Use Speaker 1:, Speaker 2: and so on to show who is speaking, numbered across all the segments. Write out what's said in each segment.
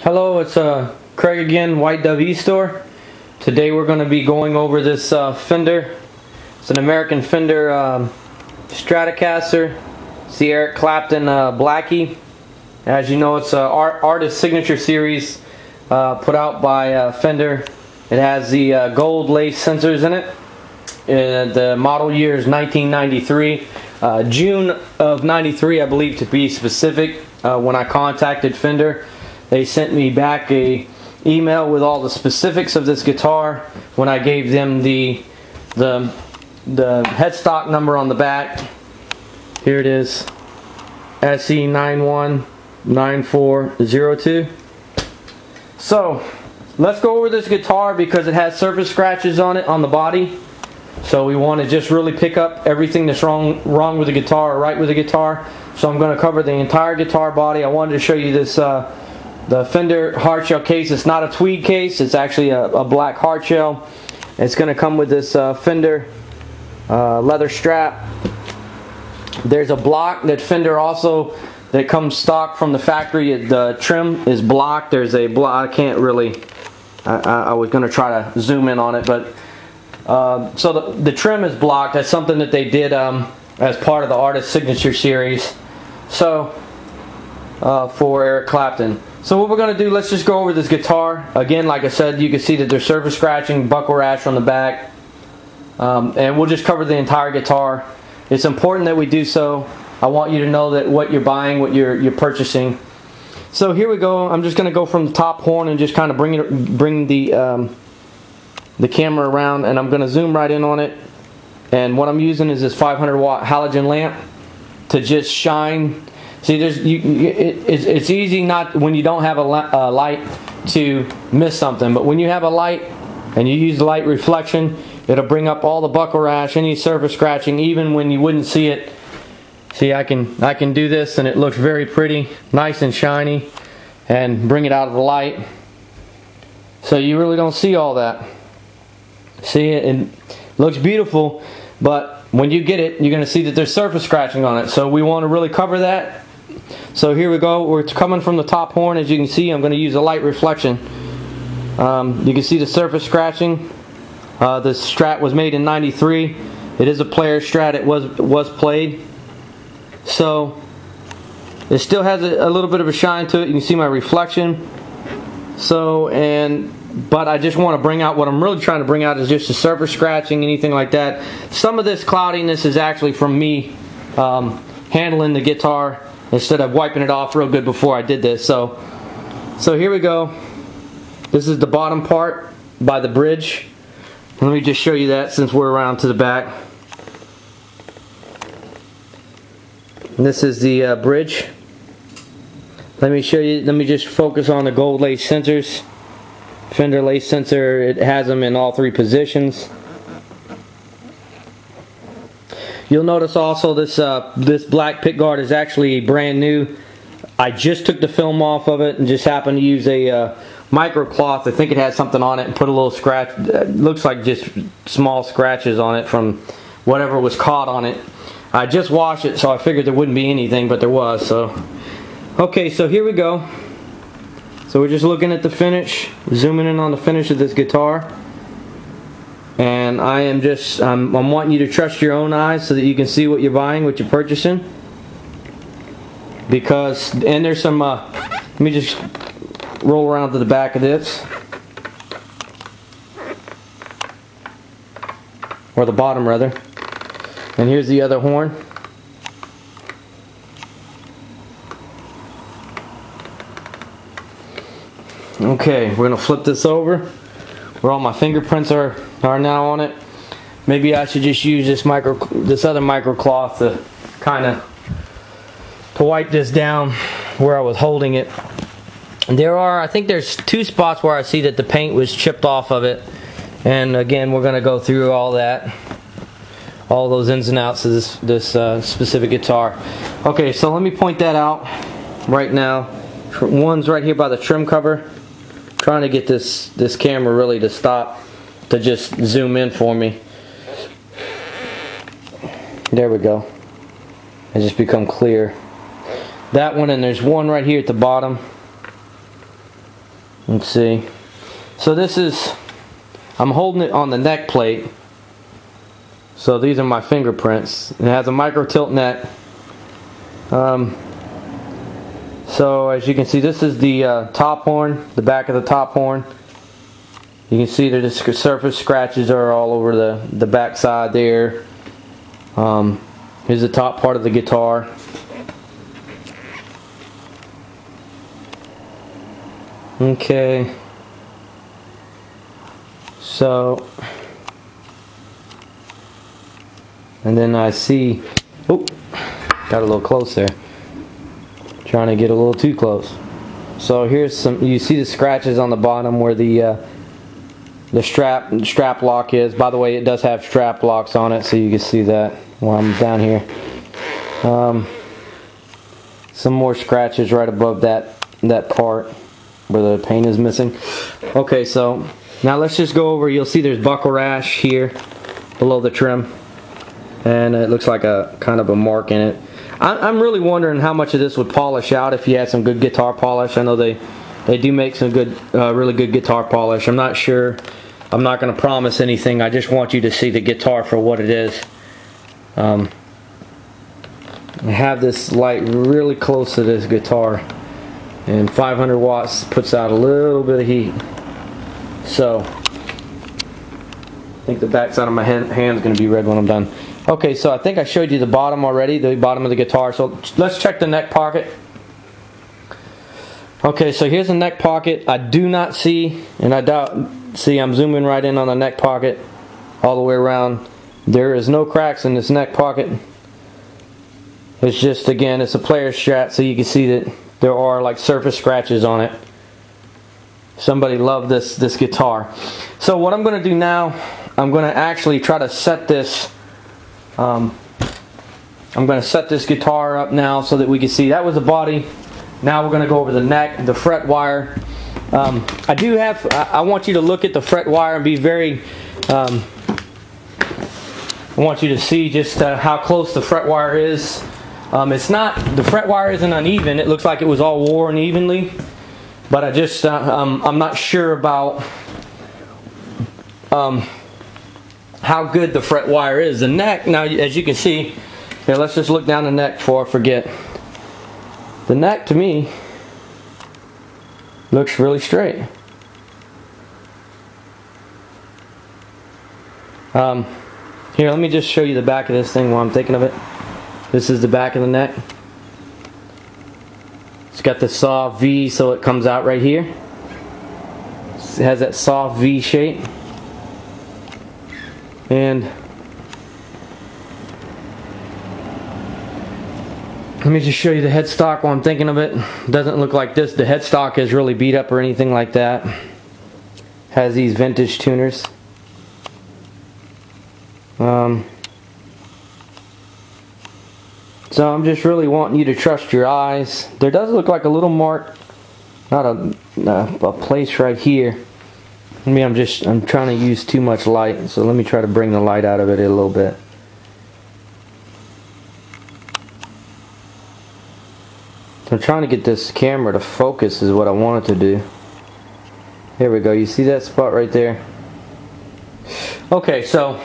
Speaker 1: Hello, it's Craig again, White Dove E-Store. Today we're going to be going over this Fender. It's an American Fender Stratocaster. It's the Eric Clapton Blackie. As you know, it's an artist signature series put out by Fender. It has the gold lace sensors in it. The model year is 1993. June of 93, I believe, to be specific. When I contacted Fender, they sent me back a email with all the specifics of this guitar. When I gave them the headstock number on the back, here it is, SE919402. So let's go over this guitar because it has surface scratches on it on the body. So we want to just really pick up everything that's wrong with the guitar or right with the guitar. So I'm going to cover the entire guitar body. I wanted to show you this the Fender hardshell case. It's not a tweed case. It's actually a black hardshell. It's going to come with this Fender leather strap. There's a block that Fender also that comes stock from the factory. The trim is blocked. There's a block. I can't really. I was going to try to zoom in on it, but so the trim is blocked. That's something that they did as part of the artist signature series. So for Eric Clapton. So what we're going to do, let's just go over this guitar. Again, like I said, you can see that there's surface scratching, buckle rash on the back. And we'll just cover the entire guitar. It's important that we do so. I want you to know that what you're buying, what you're purchasing. So here we go. I'm just going to go from the top horn and just kind of bring the camera around, and I'm going to zoom right in on it. And what I'm using is this 500 watt halogen lamp to just shine. See, it's easy not when you don't have a light to miss something, but when you have a light and you use the light reflection, it'll bring up all the buckle rash, any surface scratching, even when you wouldn't see it. See, I can do this and it looks very pretty, nice and shiny, and bring it out of the light, so you really don't see all that. See, it looks beautiful, but when you get it, you're going to see that there's surface scratching on it. So we want to really cover that. So here we go. We're coming from the top horn. As you can see, I'm going to use a light reflection. You can see the surface scratching. This Strat was made in '93. It is a player Strat. It was played. So it still has a little bit of a shine to it. You can see my reflection. So but I just want to bring out what I'm really trying to bring out is just the surface scratching, anything like that. Some of this cloudiness is actually from me handling the guitar instead of wiping it off real good before I did this. So here we go. This is the bottom part by the bridge. Let me just show you that since we're around to the back. And this is the bridge. Let me show you. Let me just focus on the gold lace sensors. Fender lace sensor. It has them in all three positions. You'll notice also this black pick guard is actually brand new. I just took the film off of it and just happened to use a micro cloth. I think it had something on it and put a little scratch. It looks like just small scratches on it from whatever was caught on it. I just washed it, so I figured there wouldn't be anything, but there was. So okay, so here we go. So we're just looking at the finish, zooming in on the finish of this guitar. And I'm wanting you to trust your own eyes so that you can see what you're buying, what you're purchasing. And there's some, let me just roll around to the back of this. Or the bottom rather. And here's the other horn. Okay, we're going to flip this over where all my fingerprints are now on it. Maybe I should just use this other micro cloth to kind of wipe this down where I was holding it. I think there's two spots where I see that the paint was chipped off of it. And again, we're going to go through all that, all those ins and outs of this specific guitar. Okay, so let me point that out right now. One's right here by the trim cover. Trying to get this camera really to stop, to just zoom in for me. There we go. It just become clear. That one, and there's one right here at the bottom. Let's see. So this is, I'm holding it on the neck plate. So these are my fingerprints. It has a micro tilt neck. So as you can see, this is the top horn, the back of the top horn. You can see that the surface scratches are all over the back side there. Here's the top part of the guitar. Okay. So, and then I see, oh, got a little close there. Trying to get a little too close. So here's some, you see the scratches on the bottom where the strap lock is. By the way, it does have strap locks on it, so you can see that while I'm down here. Some more scratches right above that part where the paint is missing. Okay, so now let's just go over. You'll see there's buckle rash here below the trim, and it looks like a kind of a mark in it. I'm really wondering how much of this would polish out if you had some good guitar polish. I know they do make some good, really good guitar polish. I'm not sure. I'm not going to promise anything. I just want you to see the guitar for what it is. I have this light really close to this guitar, and 500 watts puts out a little bit of heat. So I think the back side of my hand is going to be red when I'm done. Okay, so I think I showed you the bottom already, the bottom of the guitar. So let's check the neck pocket. Okay, so here's the neck pocket. I do not see, and I doubt, see, I'm zooming right in on the neck pocket all the way around. There is no cracks in this neck pocket. It's just, again, it's a player Strat, so you can see that there are like surface scratches on it. Somebody loved this guitar. So what I'm going to do now, I'm going to actually try to set this. I'm going to set this guitar up now so that we can see. That was the body. Now we're going to go over the neck, the fret wire. I want you to look at the fret wire and be very, I want you to see just how close the fret wire is. It's not, the fret wire isn't uneven. It looks like it was all worn evenly. But I just, I'm not sure about how good the fret wire is. The neck, now as you can see, here, let's just look down the neck before I forget. The neck to me looks really straight. Here, let me just show you the back of this thing while I'm thinking of it. This is the back of the neck. It's got the soft V, so it comes out right here. It has that soft V shape. And let me just show you the headstock while I'm thinking of it. Doesn't look like this. The headstock is really beat up or anything like that. Has these vintage tuners. So I'm just really wanting you to trust your eyes. There does look like a little mark, not a place right here. I mean, I'm trying to use too much light, so let me try to bring the light out of it a little bit. I'm trying to get this camera to focus is what I want it to do. Here we go. You see that spot right there? Okay, so,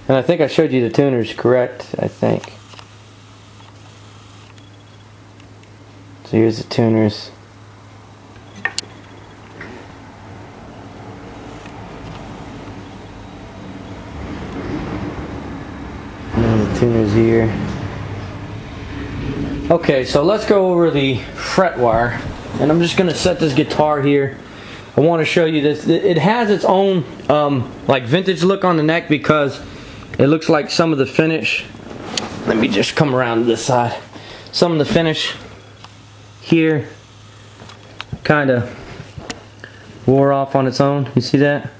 Speaker 1: and I think I showed you the tuners correct, I think. So here's the tuners. And the tuners here. Okay, so let's go over the fret wire. And I'm just going to set this guitar here. I want to show you this. It has its own like vintage look on the neck because it looks like some of the finish. Let me just come around to this side. Some of the finish here kind of wore off on its own. You see that?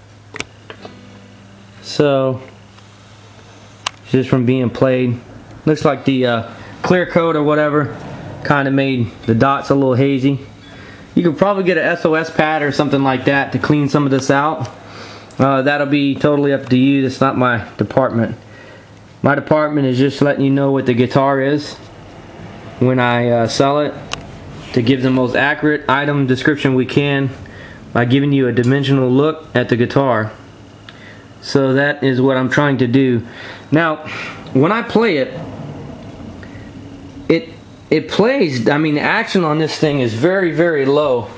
Speaker 1: So just from being played, looks like the clear coat or whatever kind of made the dots a little hazy. You could probably get an SOS pad or something like that to clean some of this out. That'll be totally up to you. That's not my department. My department is just letting you know what the guitar is when I sell it. to give the most accurate item description we can by giving you a dimensional look at the guitar. So that is what I'm trying to do. Now, when I play it, it plays, I mean, the action on this thing is very, very low.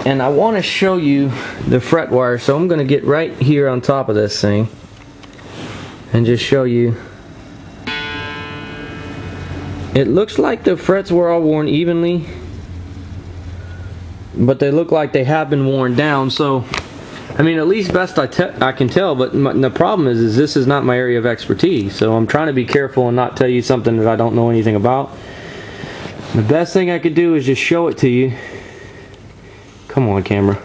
Speaker 1: And I want to show you the fret wire, so I'm going to get right here on top of this thing and just show you. It looks like the frets were all worn evenly, but they look like they have been worn down. So, I mean, at least best I can tell, but the problem is this is not my area of expertise, so I'm trying to be careful and not tell you something that I don't know anything about. The best thing I could do is just show it to you. Come on, camera.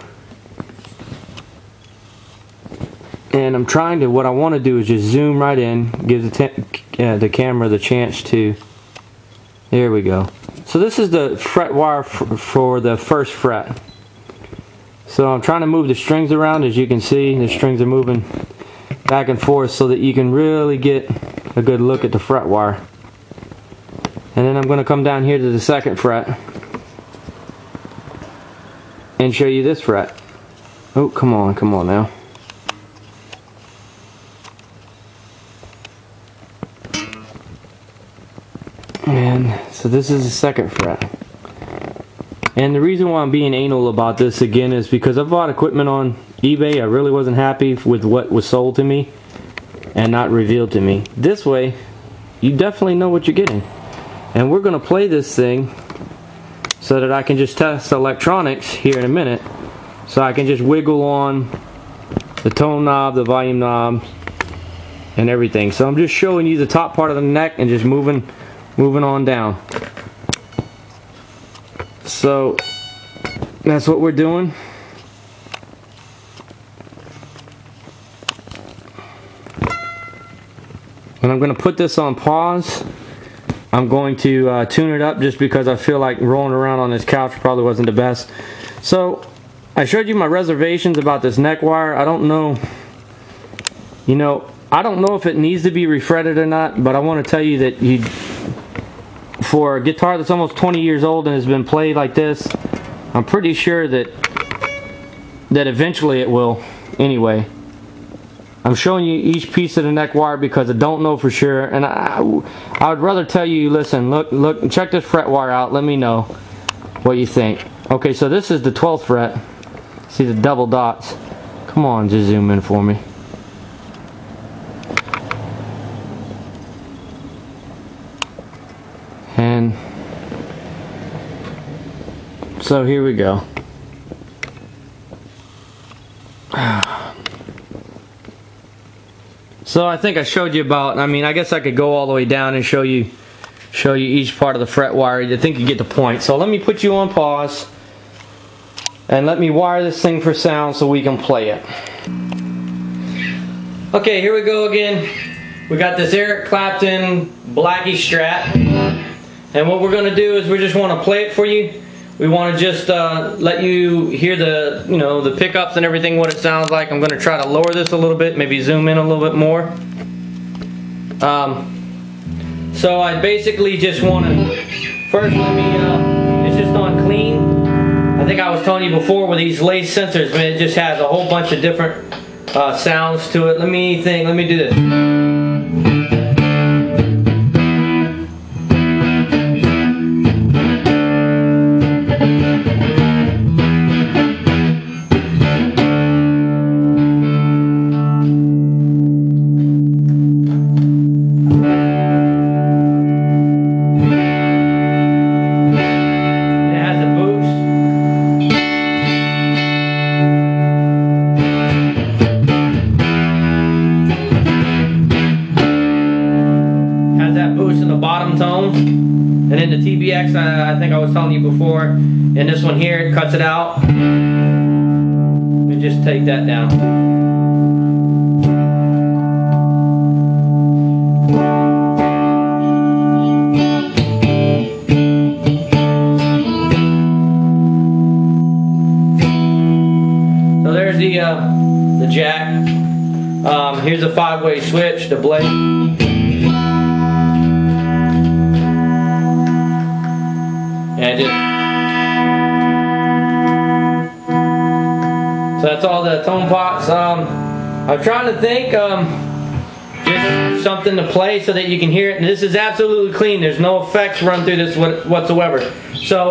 Speaker 1: And I'm trying to, what I want to do is just zoom right in, give the camera the chance to, there we go. So this is the fret wire for the first fret. So I'm trying to move the strings around. As you can see, the strings are moving back and forth so that you can really get a good look at the fret wire. And then I'm going to come down here to the second fret and show you this fret. Oh, come on now. And so this is the second fret. And the reason why I'm being anal about this again is because I bought equipment on eBay. I really wasn't happy with what was sold to me and not revealed to me. This way, you definitely know what you're getting. And we're going to play this thing so that I can just test electronics here in a minute. So I can just wiggle on the tone knob, the volume knob, and everything. So I'm just showing you the top part of the neck and just moving on down. So that's what we're doing. And I'm going to put this on pause. I'm going to tune it up just because I feel like rolling around on this couch probably wasn't the best. So I showed you my reservations about this neck wire. I don't know, you know, I don't know if it needs to be refretted or not, but I want to tell you that for a guitar that's almost 20 years old and has been played like this, I'm pretty sure that eventually it will anyway. I'm showing you each piece of the neck wire because I don't know for sure, and I would rather tell you, listen, look, check this fret wire out, let me know what you think. Okay, so this is the 12th fret. See the double dots? Come on, just zoom in for me. And so here we go. So I think I showed you about, I mean, I guess I could go all the way down and show you each part of the fret wire. I think you get the point. So let me put you on pause and let me wire this thing for sound so we can play it. Okay, here we go again. We got this Eric Clapton Blackie Strat, and what we're going to do is we just want to play it for you. We want to just let you hear the, you know, the pickups and everything, what it sounds like. I'm going to try to lower this a little bit, maybe zoom in a little bit more. So I basically just want to first let me. It's just on clean. I think I was telling you before with these lace sensors, man, it just has a whole bunch of different sounds to it. Let me do this. And then the TBX, I think I was telling you before, and this one here, it cuts it out. Let me just take that down. So there's the jack. Here's a 5-way switch, the blade. And just So that's all the tone pots. I'm trying to think just something to play so that you can hear it. And this is absolutely clean. There's no effects run through this whatsoever. So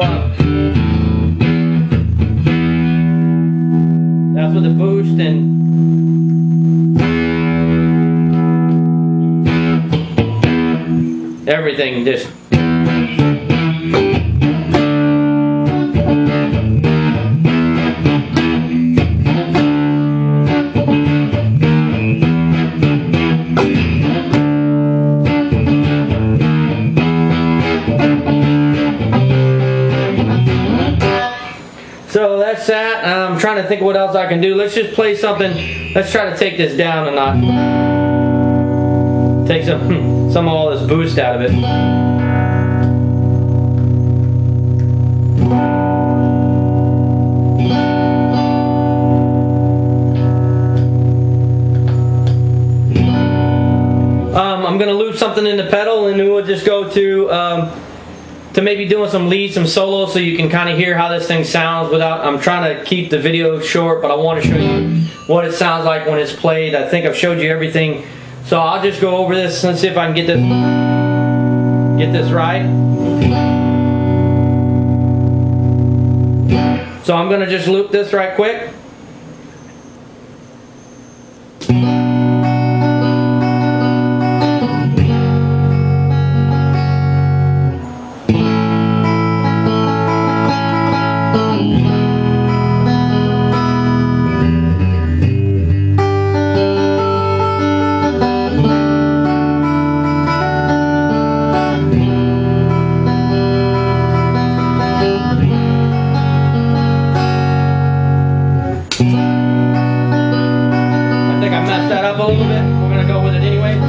Speaker 1: that's with the boost and everything just. So that's that. I'm trying to think what else I can do. Let's just play something. Let's try to take this down a notch. Take some of all this boost out of it. I'm gonna loop something in the pedal, and then we'll just go to maybe doing some leads, some solos, so you can kind of hear how this thing sounds without. I'm trying to keep the video short, but I want to show you what it sounds like when it's played. I think I've showed you everything, so I'll just go over this and see if I can get this right. So I'm gonna just loop this right quick. A little bit. We're going to go with it anyway.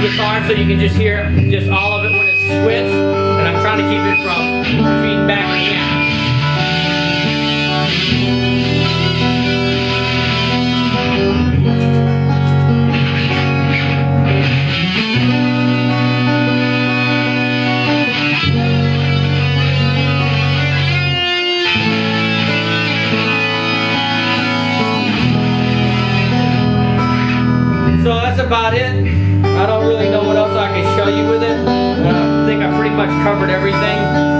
Speaker 1: Guitar so you can just hear just all of it when it's switched, and I'm trying to keep it from feeding back in. So that's about it. I don't really know what else I can show you with it. I think I pretty much covered everything.